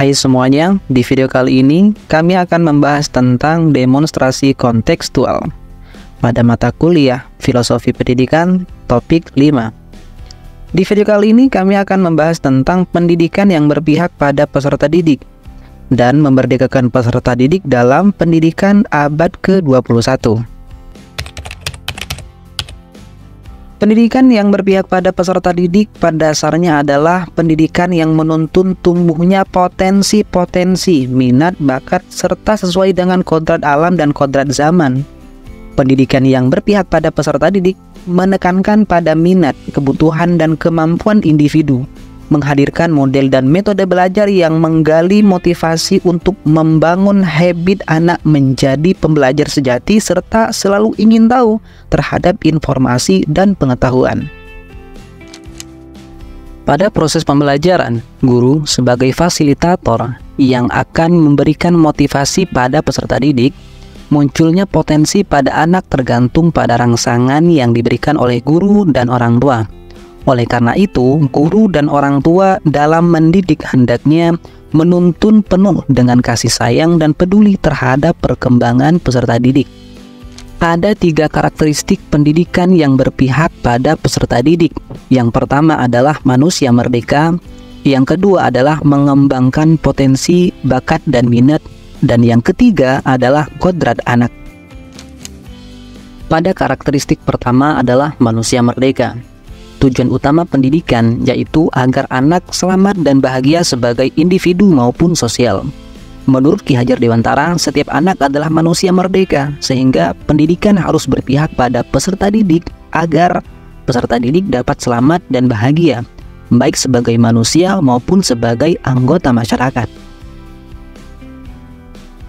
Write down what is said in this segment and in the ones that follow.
Hai semuanya, di video kali ini kami akan membahas tentang demonstrasi kontekstual pada mata kuliah Filosofi Pendidikan topik 5. Di video kali ini kami akan membahas tentang pendidikan yang berpihak pada peserta didik dan memerdekakan peserta didik dalam pendidikan abad ke-21. Pendidikan yang berpihak pada peserta didik pada dasarnya adalah pendidikan yang menuntun tumbuhnya potensi-potensi, minat, bakat, serta sesuai dengan kodrat alam dan kodrat zaman. Pendidikan yang berpihak pada peserta didik menekankan pada minat, kebutuhan, dan kemampuan individu, menghadirkan model dan metode belajar yang menggali motivasi untuk membangun habit anak menjadi pembelajar sejati serta selalu ingin tahu terhadap informasi dan pengetahuan. Pada proses pembelajaran, guru sebagai fasilitator yang akan memberikan motivasi pada peserta didik. Munculnya potensi pada anak tergantung pada rangsangan yang diberikan oleh guru dan orang tua. Oleh karena itu, guru dan orang tua dalam mendidik hendaknya menuntun penuh dengan kasih sayang dan peduli terhadap perkembangan peserta didik. Ada 3 karakteristik pendidikan yang berpihak pada peserta didik. Yang pertama adalah manusia merdeka, yang kedua adalah mengembangkan potensi, bakat, dan minat, dan yang ketiga adalah kodrat anak. Pada karakteristik pertama adalah manusia merdeka. Tujuan utama pendidikan yaitu agar anak selamat dan bahagia sebagai individu maupun sosial. Menurut Ki Hajar Dewantara, setiap anak adalah manusia merdeka, sehingga pendidikan harus berpihak pada peserta didik agar peserta didik dapat selamat dan bahagia, baik sebagai manusia maupun sebagai anggota masyarakat.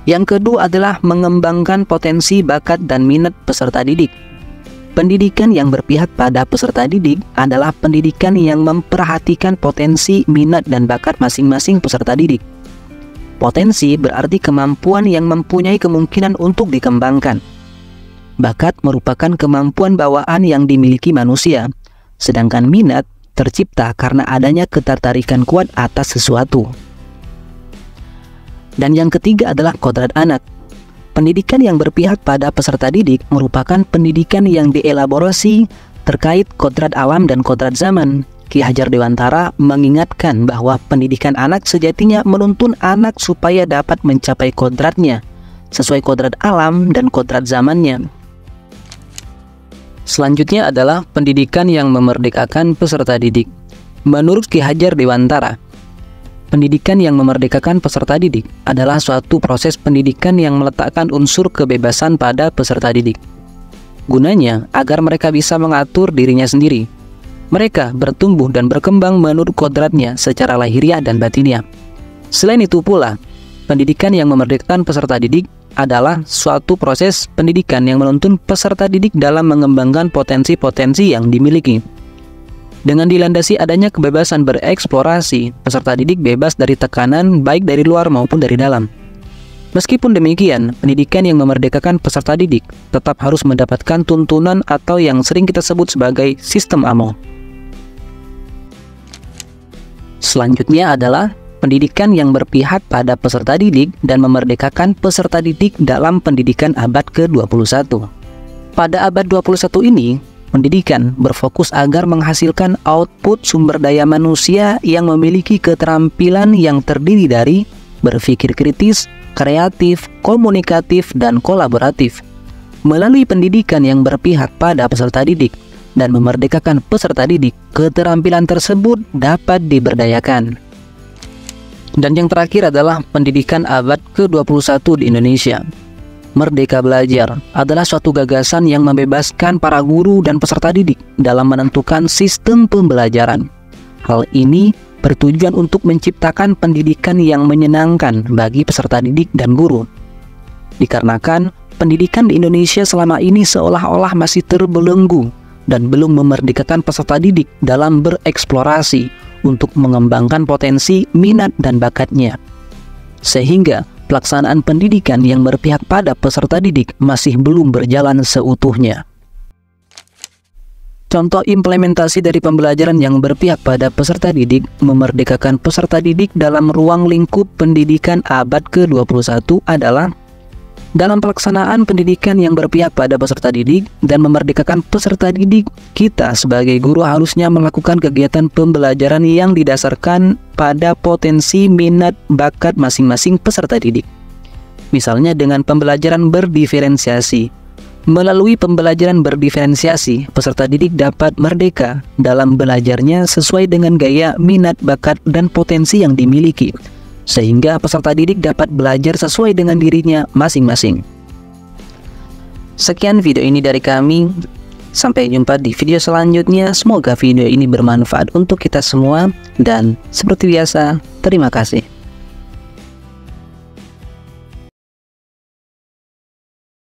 Yang kedua adalah mengembangkan potensi, bakat, dan minat peserta didik. Pendidikan yang berpihak pada peserta didik adalah pendidikan yang memperhatikan potensi, minat, dan bakat masing-masing peserta didik. Potensi berarti kemampuan yang mempunyai kemungkinan untuk dikembangkan. Bakat merupakan kemampuan bawaan yang dimiliki manusia, sedangkan minat tercipta karena adanya ketertarikan kuat atas sesuatu. Dan yang ketiga adalah kodrat anak. Pendidikan yang berpihak pada peserta didik merupakan pendidikan yang dielaborasi terkait kodrat alam dan kodrat zaman. Ki Hajar Dewantara mengingatkan bahwa pendidikan anak sejatinya menuntun anak supaya dapat mencapai kodratnya, sesuai kodrat alam dan kodrat zamannya. Selanjutnya adalah pendidikan yang memerdekakan peserta didik. Menurut Ki Hajar Dewantara, pendidikan yang memerdekakan peserta didik adalah suatu proses pendidikan yang meletakkan unsur kebebasan pada peserta didik. Gunanya agar mereka bisa mengatur dirinya sendiri. Mereka bertumbuh dan berkembang menurut kodratnya secara lahiriah dan batiniah. Selain itu pula, pendidikan yang memerdekakan peserta didik adalah suatu proses pendidikan yang menuntun peserta didik dalam mengembangkan potensi-potensi yang dimiliki. Dengan dilandasi adanya kebebasan bereksplorasi, peserta didik bebas dari tekanan baik dari luar maupun dari dalam. Meskipun demikian, pendidikan yang memerdekakan peserta didik tetap harus mendapatkan tuntunan atau yang sering kita sebut sebagai sistem AMO. Selanjutnya adalah pendidikan yang berpihak pada peserta didik dan memerdekakan peserta didik dalam pendidikan abad ke-21. Pada abad 21 ini, pendidikan berfokus agar menghasilkan output sumber daya manusia yang memiliki keterampilan yang terdiri dari berpikir kritis, kreatif, komunikatif, dan kolaboratif. Melalui pendidikan yang berpihak pada peserta didik dan memerdekakan peserta didik, keterampilan tersebut dapat diberdayakan. Dan yang terakhir adalah pendidikan abad ke-21 di Indonesia. Merdeka Belajar adalah suatu gagasan yang membebaskan para guru dan peserta didik dalam menentukan sistem pembelajaran. Hal ini bertujuan untuk menciptakan pendidikan yang menyenangkan bagi peserta didik dan guru. Dikarenakan pendidikan di Indonesia selama ini seolah-olah masih terbelenggu dan belum memerdekakan peserta didik dalam bereksplorasi untuk mengembangkan potensi, minat, dan bakatnya. Sehingga pelaksanaan pendidikan yang berpihak pada peserta didik masih belum berjalan seutuhnya. Contoh implementasi dari pembelajaran yang berpihak pada peserta didik memerdekakan peserta didik dalam ruang lingkup pendidikan abad ke-21 adalah dalam pelaksanaan pendidikan yang berpihak pada peserta didik dan memerdekakan peserta didik, kita sebagai guru harusnya melakukan kegiatan pembelajaran yang didasarkan pada potensi minat bakat masing-masing peserta didik. Misalnya dengan pembelajaran berdiferensiasi. Melalui pembelajaran berdiferensiasi, peserta didik dapat merdeka dalam belajarnya sesuai dengan gaya, minat, bakat, dan potensi yang dimiliki, sehingga peserta didik dapat belajar sesuai dengan dirinya masing-masing. Sekian video ini dari kami. Sampai jumpa di video selanjutnya. Semoga video ini bermanfaat untuk kita semua. Dan seperti biasa, terima kasih.